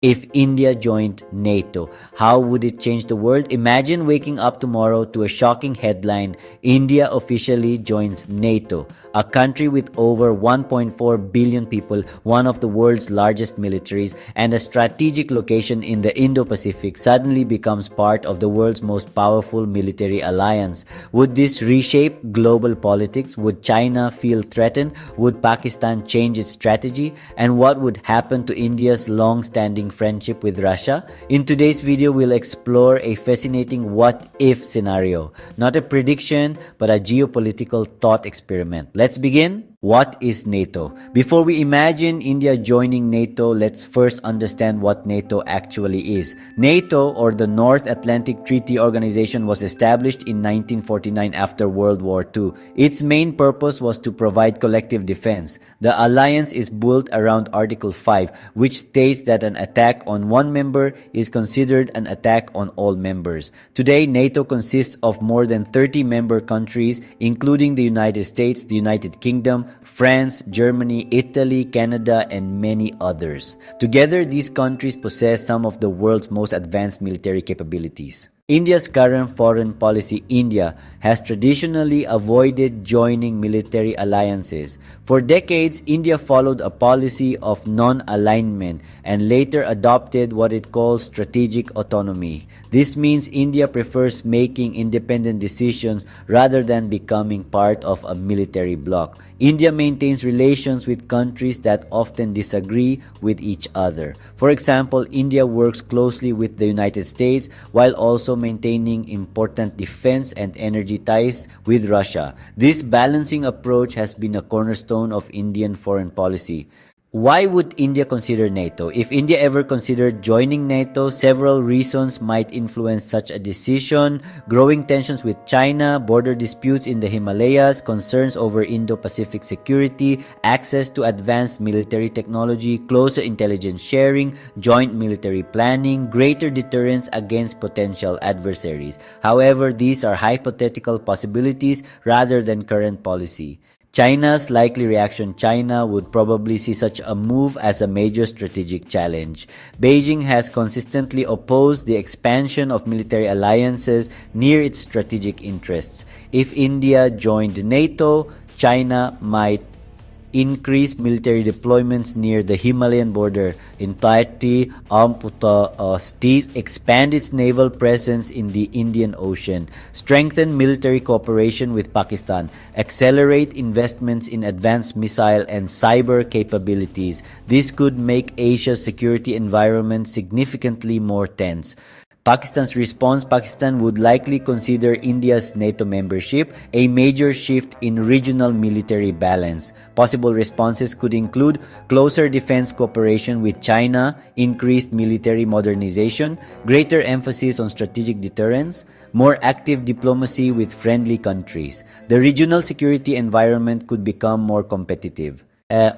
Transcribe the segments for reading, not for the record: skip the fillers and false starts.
If India joined NATO, how would it change the world? Imagine waking up tomorrow to a shocking headline: India officially joins NATO. A country with over 1.4 billion people, one of the world's largest militaries, and a strategic location in the Indo-Pacific suddenly becomes part of the world's most powerful military alliance. Would this reshape global politics? Would China feel threatened? Would Pakistan change its strategy? And what would happen to India's long-standing friendship with Russia? In today's video, we'll explore a fascinating what-if scenario. Not a prediction, but a geopolitical thought experiment. Let's begin. What is NATO? Before we imagine India joining NATO, let's first understand what NATO actually is. NATO, or the North Atlantic Treaty Organization, was established in 1949 after World War II. Its main purpose was to provide collective defense. The alliance is built around Article 5, which states that an attack on one member is considered an attack on all members. Today, NATO consists of more than 30 member countries, including the United States, the United Kingdom, France, Germany, Italy, Canada, and many others. Together, these countries possess some of the world's most advanced military capabilities. India's current foreign policy. India has traditionally avoided joining military alliances. For decades, India followed a policy of non-alignment and later adopted what it calls strategic autonomy. This means India prefers making independent decisions rather than becoming part of a military bloc. India maintains relations with countries that often disagree with each other. For example, India works closely with the United States while also maintaining important defense and energy ties with Russia. This balancing approach has been a cornerstone of Indian foreign policy. Why would India consider NATO? If India ever considered joining NATO, several reasons might influence such a decision: growing tensions with China, border disputes in the Himalayas, concerns over Indo-Pacific security, access to advanced military technology, closer intelligence sharing, joint military planning, greater deterrence against potential adversaries. However, these are hypothetical possibilities rather than current policy. China's likely reaction. China would probably see such a move as a major strategic challenge. Beijing has consistently opposed the expansion of military alliances near its strategic interests. If India joined NATO, China might increase military deployments near the Himalayan border, entirely expand its naval presence in the Indian Ocean, strengthen military cooperation with Pakistan, accelerate investments in advanced missile and cyber capabilities. This could make Asia's security environment significantly more tense. Pakistan's response. Pakistan would likely consider India's NATO membership a major shift in regional military balance. Possible responses could include closer defense cooperation with China, increased military modernization, greater emphasis on strategic deterrence, more active diplomacy with friendly countries. The regional security environment could become more competitive.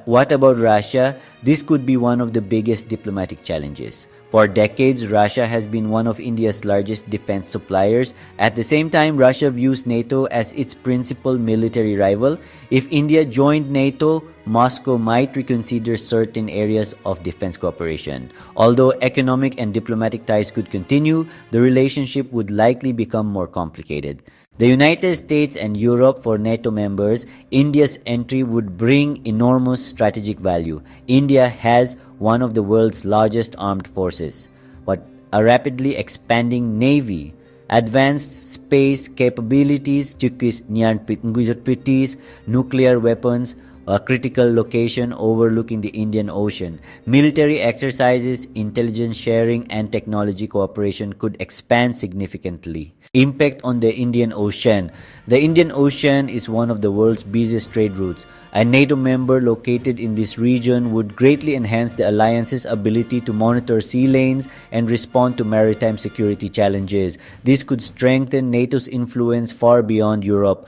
What about Russia? This could be one of the biggest diplomatic challenges. For decades, Russia has been one of India's largest defense suppliers. At the same time, Russia views NATO as its principal military rival. If India joined NATO, Moscow might reconsider certain areas of defense cooperation. Although economic and diplomatic ties could continue, the relationship would likely become more complicated. The United States and Europe. For NATO members, India's entry would bring enormous strategic value. India has one of the world's largest armed forces, a rapidly expanding navy, advanced space capabilities, nuclear weapons, a critical location overlooking the Indian Ocean. Military exercises, intelligence sharing, and technology cooperation could expand significantly. Impact on the Indian Ocean. The Indian Ocean is one of the world's busiest trade routes. A NATO member located in this region would greatly enhance the alliance's ability to monitor sea lanes and respond to maritime security challenges. This could strengthen NATO's influence far beyond Europe.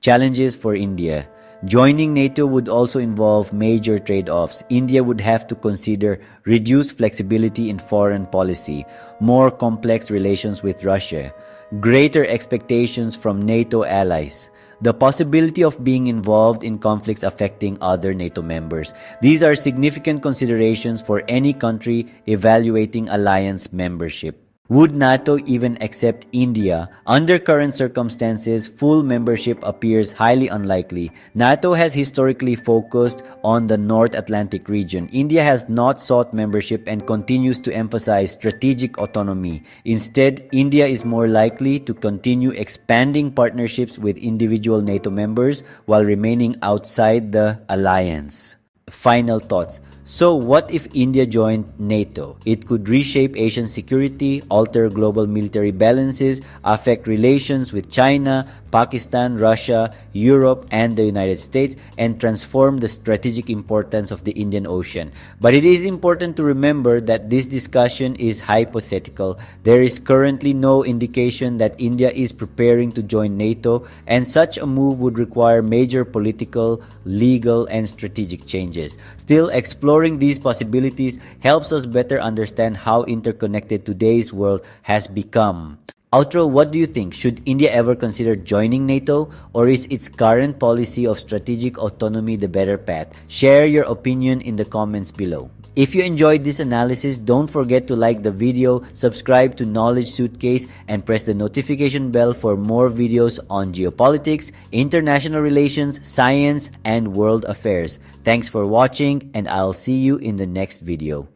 Challenges for India. Joining NATO would also involve major trade-offs. India would have to consider reduced flexibility in foreign policy, more complex relations with Russia, greater expectations from NATO allies, the possibility of being involved in conflicts affecting other NATO members. These are significant considerations for any country evaluating alliance membership. Would NATO even accept India? Under current circumstances, full membership appears highly unlikely. NATO has historically focused on the North Atlantic region. India has not sought membership and continues to emphasize strategic autonomy. Instead, India is more likely to continue expanding partnerships with individual NATO members while remaining outside the alliance. Final thoughts. So, what if India joined NATO? It could reshape Asian security, alter global military balances, affect relations with China, Pakistan, Russia, Europe, and the United States, and transform the strategic importance of the Indian Ocean. But it is important to remember that this discussion is hypothetical. There is currently no indication that India is preparing to join NATO, and such a move would require major political, legal, and strategic changes. Still, exploring these possibilities helps us better understand how interconnected today's world has become. Outro, what do you think? Should India ever consider joining NATO, or is its current policy of strategic autonomy the better path? Share your opinion in the comments below. If you enjoyed this analysis, don't forget to like the video, subscribe to Knowledge Suitcase, and press the notification bell for more videos on geopolitics, international relations, science, and world affairs. Thanks for watching, and I'll see you in the next video.